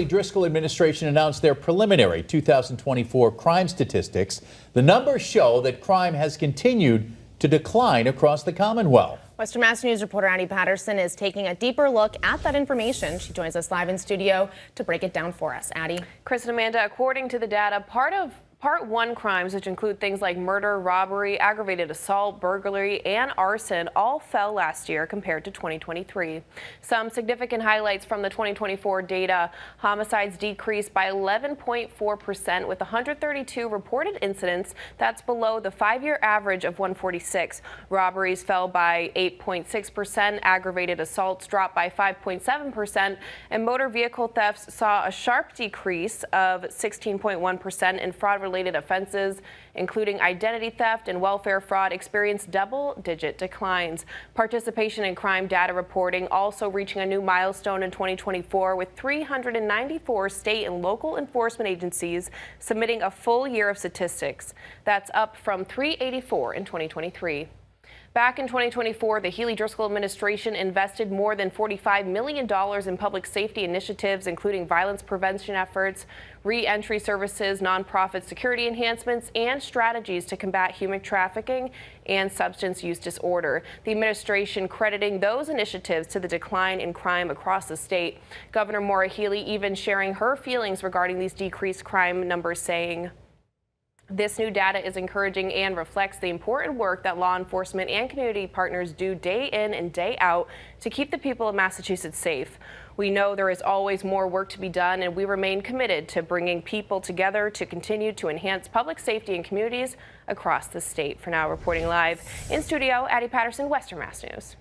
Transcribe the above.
The Driscoll administration announced their preliminary 2024 crime statistics. The numbers show that crime has continued to decline across the Commonwealth. Western Mass News reporter Addie Patterson is taking a deeper look at that information. She joins us live in studio to break it down for us. Addie. Chris and Amanda, according to the data, Part 1 crimes, which include things like murder, robbery, aggravated assault, burglary, and arson, all fell last year compared to 2023. Some significant highlights from the 2024 data: homicides decreased by 11.4% with 132 reported incidents. That's below the 5-year average of 146. Robberies fell by 8.6%, aggravated assaults dropped by 5.7%, and motor vehicle thefts saw a sharp decrease of 16.1%, and fraud-related offenses, including identity theft and welfare fraud, experienced double-digit declines. Participation in crime data reporting also reaching a new milestone in 2024, with 394 state and local enforcement agencies submitting a full year of statistics. That's up from 384 in 2023. Back in 2024, the Healey-Driscoll administration invested more than $45 million in public safety initiatives, including violence prevention efforts, re-entry services, nonprofit security enhancements, and strategies to combat human trafficking and substance use disorder. The administration crediting those initiatives to the decline in crime across the state. Governor Maura Healey even sharing her feelings regarding these decreased crime numbers, saying, "This new data is encouraging and reflects the important work that law enforcement and community partners do day in and day out to keep the people of Massachusetts safe. We know there is always more work to be done, and we remain committed to bringing people together to continue to enhance public safety in communities across the state." For now, reporting live in studio, Addie Patterson, Western Mass News.